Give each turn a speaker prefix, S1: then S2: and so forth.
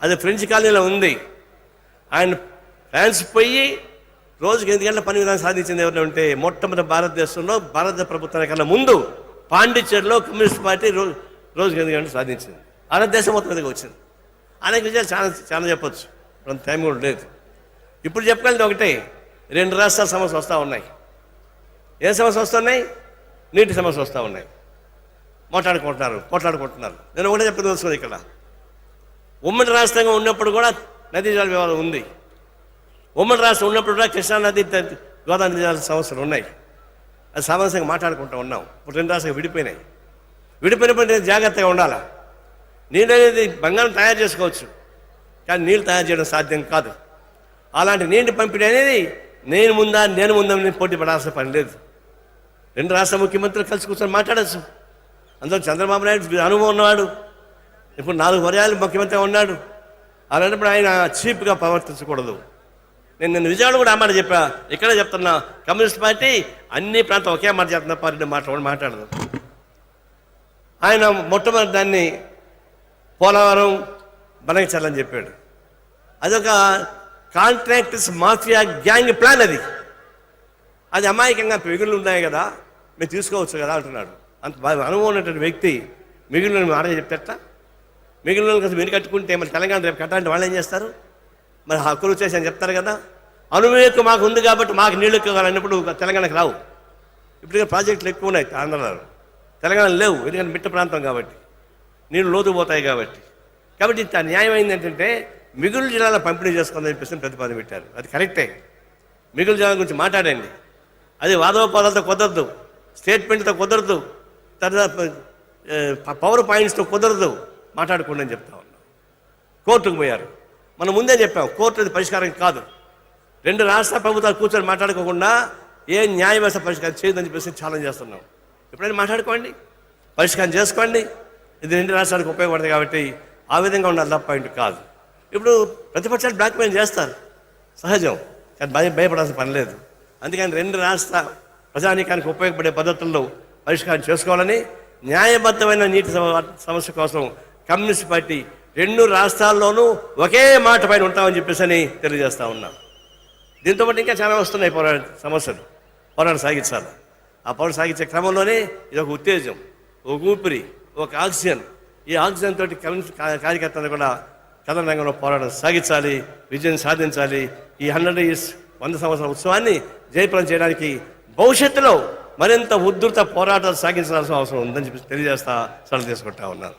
S1: అది ఫ్రెంచ్ కాలనీలో ఉంది. ఆయన ఫ్రాన్స్ పోయి రోజుకి 8 గంటల పని విధానం సాధించింది ఎవరైనా ఉంటే మొట్టమొదటి భారతదేశంలో భారత ప్రభుత్వానికన్నా ముందు పాండిచ్చేరిలో కమ్యూనిస్ట్ పార్టీ రోజుకి 8 గంటలు సాధించింది. భారతదేశం మొత్తం మీదకి వచ్చింది. అనేక విషయాలు చాలా చాలా చెప్పొచ్చు, కొంత టైం కూడా లేదు. ఇప్పుడు చెప్పగలిగింది ఒకటే, 2 రాష్ట్రాల సమస్యలు వస్తూ ఉన్నాయి. ఏ సమస్య వస్తున్నాయి? నీటి సమస్య వస్తూ ఉన్నాయి. పోట్లాడుకుంటున్నారు. నేను ఒకటే చెప్పి తెలుసుకోండి, ఇక్కడ ఉమ్మడి రాష్ట్రంగా ఉన్నప్పుడు కూడా నదీ జల వివాదం ఉంది. ఉమ్మడి రాష్ట్రం ఉన్నప్పుడు కూడా కృష్ణానది గోదావరి నదీ జల సమస్యలు ఉన్నాయి. అది సామరస్యంగా మాట్లాడుకుంటూ ఉన్నాం. ఇప్పుడు 2 రాష్ట్రాలు విడిపోయినప్పుడు నేను జాగ్రత్తగా ఉండాలా. నీళ్ళు అనేది బంగారం తయారు చేసుకోవచ్చు, కానీ నీళ్ళు తయారు చేయడం సాధ్యం కాదు. అలాంటి నీటి పంపిణీ అనేది నేను ముందని పోటీ పడాల్సిన పని లేదు. 2 రాష్ట్ర ముఖ్యమంత్రులు కలిసి కూర్చొని మాట్లాడచ్చు. అందులో చంద్రబాబు నాయుడు అనుభవం ఉన్నవాడు, ఇప్పుడు 4 పర్యాలు ముఖ్యమంత్రి ఉన్నాడు. అలాంటప్పుడు ఆయన చీప్గా ప్రవర్తించకూడదు. నేను విజయవాడ కూడా ఆ మాట చెప్పా, ఇక్కడే చెప్తున్నా. కమ్యూనిస్ట్ పార్టీ అన్ని ప్రాంతం ఒకే మాట చెప్తున్న పార్టీ మాట్లాడదు. ఆయన మొట్టమొదటి దాన్ని పోలవరం బనకచర్లని చెప్పాడు. అదొక కాంట్రాక్టర్స్ మాఫియా గ్యాంగ్ ప్లాన్. అది అమాయకంగా మిగులు ఉన్నాయి కదా, మీరు తీసుకోవచ్చు కదా అంటున్నాడు. అంత అనుభవం ఉన్నటువంటి వ్యక్తి మిగిలిన మాట చెప్తేట, మిగిలిన కోసం మీరు కట్టుకుంటే మరి తెలంగాణ రేపు కట్టాలంటే వాళ్ళు ఏం చేస్తారు? మరి హక్కులు వచ్చేసి అని చెప్తారు కదా. అనుభవం మాకు ఉంది కాబట్టి మాకు నీళ్ళు ఎక్కువ కావాలన్నప్పుడు తెలంగాణకు రావు. ఇప్పుడు ప్రాజెక్టులు ఎక్కువ ఉన్నాయి ఆంధ్రలో, తెలంగాణ లేవు. ఎందుకంటే మిట్ట ప్రాంతం కాబట్టి, నీళ్ళు లోతు పోతాయి కాబట్టి. న్యాయం అయింది ఏంటంటే మిగులు జిల్లాలో పంపిణీ చేసుకుందని చెప్పేసి ప్రతిపాదన పెట్టారు. అది కరెక్టే. మిగులు జిల్లాల గురించి మాట్లాడండి. అది వాదోపాదాలతో కుదరదు, స్టేట్మెంట్తో కుదరదు, తర్వాత పవర్ పాయింట్స్తో కుదరదు. మాట్లాడకుండా అని చెప్తా ఉన్నాం. కోర్టుకు పోయారు. మనం ముందే చెప్పాం, కోర్టు అది పరిష్కారం కాదు. 2 రాష్ట్ర ప్రభుత్వాలు కూర్చొని మాట్లాడుకోకుండా ఏ న్యాయ వ్యవస్థ పరిష్కారం చేయదని చెప్పేసి ఛాలెంజ్ చేస్తున్నాం. ఎప్పుడైనా మాట్లాడుకోండి, పరిష్కారం చేసుకోండి. ఇది 2 రాష్ట్రాలకు ఉపయోగపడుతుంది కాబట్టి ఆ విధంగా ఉండాలి, తప్ప పాయింట్ కాదు. ఇప్పుడు ప్రతిపక్షాలు బ్లాక్మెయిల్ చేస్తారు, సహజం. కానీ భయపడాల్సిన పని లేదు. అందుకని 2 రాష్ట్ర ప్రజానీకానికి ఉపయోగపడే పద్ధతుల్లో పరిష్కారం చేసుకోవాలని, న్యాయబద్ధమైన నీటి సమస్య కోసం కమ్యూనిస్ట్ పార్టీ 2 రాష్ట్రాల్లోనూ ఒకే మాట పైన ఉంటామని చెప్పేసి తెలియజేస్తా ఉన్నాం. దీంతో పాటు ఇంకా చాలా వస్తున్నాయి పోరాటం సాగించాలి. ఆ పోరాటం సాగించే క్రమంలోనే ఇది ఒక ఉత్తేజం, ఒక ఊపిరి, ఒక ఆక్సిజన్. ఈ ఆక్సిజన్ తోటి కమ్యూనిస్ట్ కార్యకర్తలు కూడా కథన రంగంలో పోరాటం సాగించాలి, విజయం సాధించాలి. ఈ 100 సంవత్సరాల ఉత్సవాన్ని జయప్రదం చేయడానికి భవిష్యత్తులో మరింత ఉధృత పోరాటాలు సాగించాల్సిన అవసరం ఉందని చెప్పి తెలియజేస్తా సెలవు తీసుకుంటా ఉన్నాను.